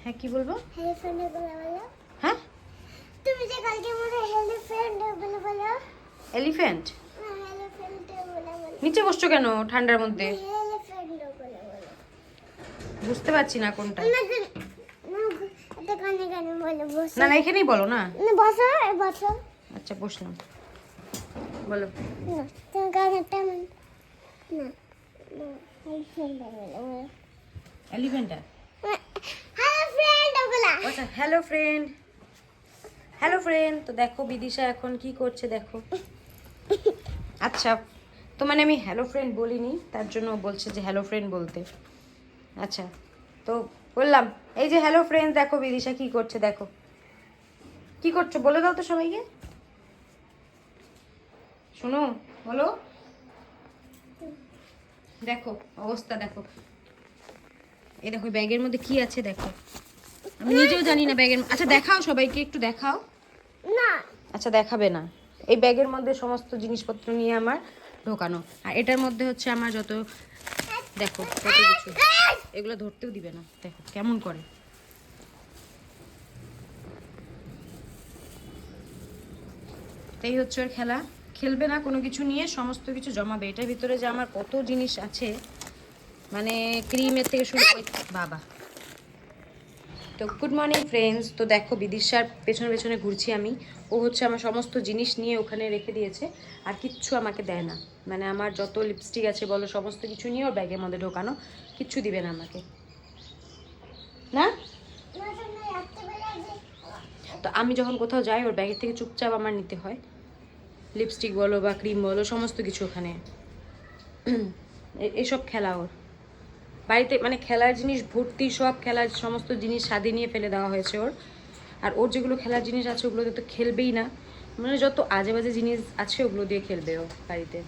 হ্যাঁ কি বলবো? হ্যাঁ তুমি যে কালকে বলে এলিফ্যান্ট বলো। এলিফ্যান্ট এলিফ্যান্ট বলো। নিচে বসছো কেন ঠান্ডার মধ্যে? এলিফ্যান্ট বলো। বুঝতে পারছি না কোনটা। এটা কানে কানে বলো বসো। না না এখানেই বলো না। না বসো বসো। আচ্ছা বসলাম, বলো। না তুমি কানেটা না এলিফ্যান্ট বলো। এলিফ্যান্টটা হ্যালো ফ্রেন্ড বলো। আচ্ছা হ্যালো ফ্রেন্ড, হ্যালো ফ্রেন্ড। তো দেখো বিদিশা এখন কি করছে দেখো। আচ্ছা তো মানে আমি হ্যালো ফ্রেন্ড বলিনি, তার জন্য বলছে যে হ্যালো ফ্রেন্ড বলতে। আচ্ছা তো বললাম এই যে হ্যালো ফ্রেন্ড, দেখো বিদিশা কি করছে দেখো। কি করছো বলে দাও তো সবাইকে, শোনো বলো। দেখো অবস্থা দেখো, এই দেখো ব্যাগের মধ্যে কি আছে দেখো। আমি নিজেও জানি না ব্যাগের। আচ্ছা দেখাও সবাইকে, একটু দেখাও। না আচ্ছা দেখাবে না। এই ব্যাগের মধ্যে সমস্ত জিনিসপত্র নিয়ে আমার ঢোকানো, আর এটার মধ্যে হচ্ছে আমার যত, দেখো কত কিছু। এগুলো ধরতেও দিবে না, দেখো কেমন করে। এই হচ্ছে ওর খেলা, খেলবে না কোনো কিছু নিয়ে, সমস্ত কিছু জমাবে। এটার ভিতরে যে আমার কত জিনিস আছে, মানে ক্রিমের থেকে শুরু করে বাবা। তো গুড মর্নিং ফ্রেন্ডস। তো দেখো বিদিশার পেছনে পেছনে ঘুরছি আমি। ও হচ্ছে আমার সমস্ত জিনিস নিয়ে ওখানে রেখে দিয়েছে, আর কিচ্ছু আমাকে দেয় না। মানে আমার যত লিপস্টিক আছে বলো, সমস্ত কিছু নিয়ে ওর ব্যাগের মধ্যে ঢোকানো, কিচ্ছু দিবে না আমাকে, না। তো আমি যখন কোথাও যাই ওর ব্যাগের থেকে চুপচাপ আমার নিতে হয়, লিপস্টিক বলো বা ক্রিম বলো সমস্ত কিছু ওখানে। এসব খেলা ওর বাড়িতে, মানে খেলার জিনিস ভর্তি, সব খেলার সমস্ত জিনিস স্বাদে নিয়ে ফেলে দেওয়া হয়েছে ওর। আর ওর যেগুলো খেলার জিনিস আছে ওগুলোতে তো খেলবেই না, মানে যত আজে বাজে জিনিস আছে ওগুলো দিয়ে খেলবে ও বাড়িতে,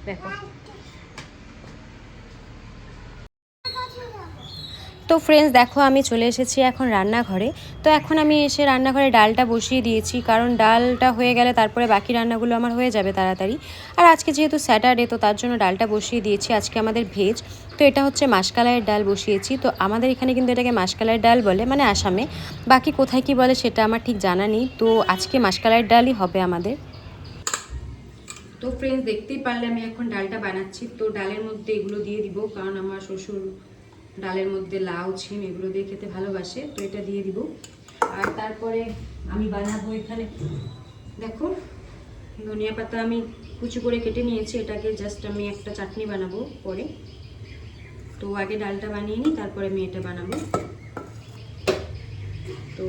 দেখো। তো ফ্রেন্ডস দেখো আমি চলে এসেছি এখন রান্নাঘরে। তো এখন আমি এসে রান্নাঘরে ডালটা বসিয়ে দিয়েছি, কারণ ডালটা হয়ে গেলে তারপরে বাকি রান্নাগুলো আমার হয়ে যাবে তাড়াতাড়ি। আর আজকে যেহেতু স্যাটারডে, তো তার জন্য ডালটা বসিয়ে দিয়েছি। আজকে আমাদের ভেজ, তো এটা হচ্ছে মাসকালাইয়ের ডাল বসিয়েছি। তো আমাদের এখানে কিন্তু এটাকে মাসকালাইয়ের ডাল বলে, মানে আসামে। বাকি কোথায় কি বলে সেটা আমার ঠিক জানা নেই। তো আজকে মাসকালাইয়ের ডালই হবে আমাদের। তো ফ্রেন্ডস দেখতেই পারলে আমি এখন ডালটা বানাচ্ছি। তো ডালের মধ্যে এগুলো দিয়ে দিব, কারণ আমার শ্বশুর ডালের মধ্যে লাউ ছিম এগুলো দিয়ে খেতে ভালোবাসে, তো এটা দিয়ে দিব। আর তারপরে আমি বানাবো এখানে, দেখো ধনিয়া পাতা আমি কুচি করে কেটে নিয়েছি, এটাকে জাস্ট আমি একটা চাটনি বানাবো পরে। তো আগে ডালটা বানিয়ে নিই, তারপরে আমি এটা বানাবো। তো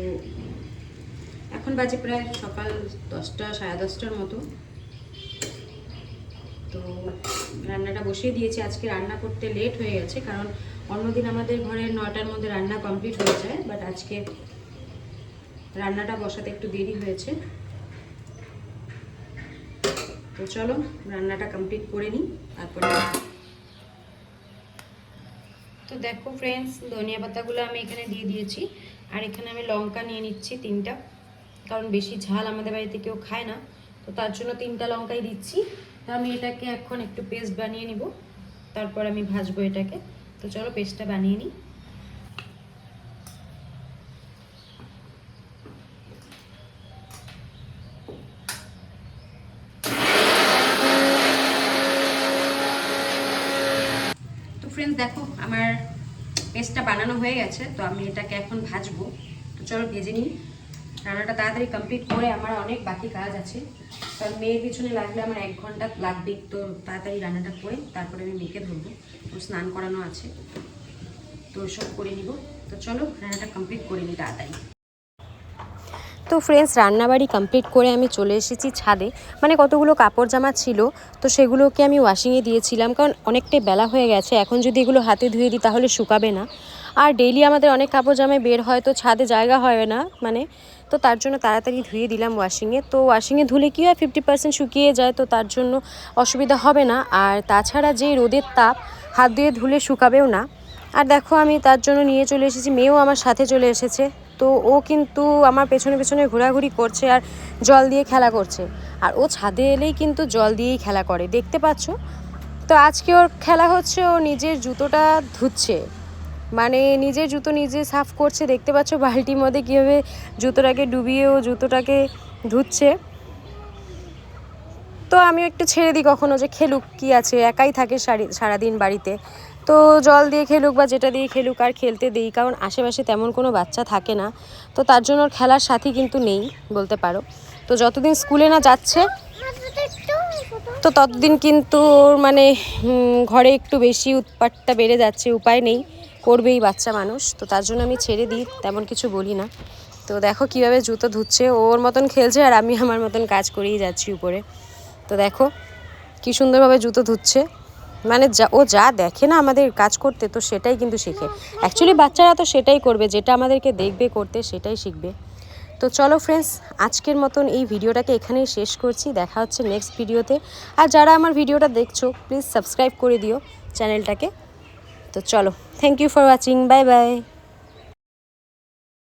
এখন বাজে প্রায় সকাল 10টা সাড়ে 10টার মতো। তো রান্নাটা বসিয়ে দিয়েছি। আজকে রান্না করতে লেট হয়ে গেছে, কারণ অন্যদিন আমাদের ঘরে 9টার মধ্যে রান্না কমপ্লিট হয়ে যায়, বাট আজকে রান্নাটা বসাতে একটু দেরি হয়েছে। তো চলো রান্নাটা কমপ্লিট করে নিই তারপরে। তো দেখো ফ্রেন্ডস ধনিয়া পাতাগুলো আমি এখানে দিয়ে দিয়েছি, আর এখানে আমি লঙ্কা নিয়ে নিচ্ছি 3টা, কারণ বেশি ঝাল আমাদের বাড়িতে কেউ খায় না, তো তার জন্য 3টা লঙ্কাই দিচ্ছি। তো আমি এটাকে এখন একটু পেস্ট বানিয়ে নিব, তারপর আমি ভাজবো এটাকে। তো চলো পেস্টটা বানিয়ে নিই। তো ফ্রেন্ডস দেখো আমার পেস্টটা বানানো হয়ে গেছে, তো আমি এটাকে এখন ভাজবো। তো চলো ভেজে নিই, রান্নাটা তাড়াতাড়ি কমপ্লিট করে, আমার অনেক বাকি কাজ আছে। কারণ মেয়ের পিছনে লাগলে আমার 1 ঘন্টা লাগবেই, তো তাড়াতাড়ি রান্নাটা করে তারপরে আমি মেয়েকে ধরবো, ওর স্নান করানো আছে, তো সব করে নিব। তো চলো রান্নাটা কমপ্লিট করে নিই তাড়াতাড়ি। তো ফ্রেন্ডস রান্নাবাড়ি কমপ্লিট করে আমি চলে এসেছি ছাদে, মানে কতগুলো কাপড় জামা ছিল, তো সেগুলোকে আমি ওয়াশিংয়ে দিয়েছিলাম, কারণ অনেকটাই বেলা হয়ে গেছে। এখন যদি এগুলো হাতে ধুয়ে দিই তাহলে শুকাবে না, আর ডেইলি আমাদের অনেক কাপড় জামায় বের হয়, তো ছাদে জায়গা হয় না মানে, তো তার জন্য তাড়াতাড়ি ধুয়ে দিলাম ওয়াশিংয়ে। তো ওয়াশিংয়ে ধুলে কী হয় 50% শুকিয়ে যায়, তো তার জন্য অসুবিধা হবে না। আর তাছাড়া যে রোদের তাপ, হাত দিয়ে ধুলে শুকাবেও না। আর দেখো আমি তার জন্য নিয়ে চলে এসেছি, মেয়েও আমার সাথে চলে এসেছে। তো ও কিন্তু আমার পেছনে পেছনে ঘোরাঘুরি করছে আর জল দিয়ে খেলা করছে, আর ও ছাদে এলেই কিন্তু জল দিয়েই খেলা করে, দেখতে পাচ্ছ। তো আজকে ওর খেলা হচ্ছে, ও নিজের জুতোটা ধুচ্ছে, মানে নিজে জুতো নিজে সাফ করছে, দেখতে পাচ্ছ বালতির মধ্যে কীভাবে জুতোটাকে ডুবিয়ে ও জুতোটাকে ধুচ্ছে। তো আমিও একটু ছেড়ে দিই কখনো, যে খেলুক, কি আছে, একাই থাকে সারাদিন বাড়িতে, তো জল দিয়ে খেলুক বা যেটা দিয়ে খেলুক, আর খেলতে দিই, কারণ আশেপাশে তেমন কোনো বাচ্চা থাকে না, তো তার জন্য ওর খেলার সাথী কিন্তু নেই বলতে পারো। তো যতদিন স্কুলে না যাচ্ছে তো ততদিন কিন্তু ওর মানে ঘরে একটু বেশি উৎপাতটা বেড়ে যাচ্ছে, উপায় নেই, করবেই বাচ্চা মানুষ, তো তার জন্য আমি ছেড়ে দিই, তেমন কিছু বলি না। তো দেখো কিভাবে জুতো ধুচ্ছে, ওর মতন খেলছে আর আমি আমার মতন কাজ করেই যাচ্ছি উপরে। তো দেখো কি সুন্দরভাবে জুতো ধুচ্ছে, মানে ও যা দেখে না আমাদের কাজ করতে, তো সেটাই কিন্তু শেখে। অ্যাকচুয়ালি বাচ্চারা তো সেটাই করবে, যেটা আমাদেরকে দেখবে করতে সেটাই শিখবে। তো চলো ফ্রেন্ডস, আজকের মতন এই ভিডিওটাকে এখানেই শেষ করছি, দেখা হচ্ছে নেক্সট ভিডিওতে। আর যারা আমার ভিডিওটা দেখছো প্লিজ সাবস্ক্রাইব করে দিও চ্যানেলটাকে। তো চলো, thank you for watching, bye by.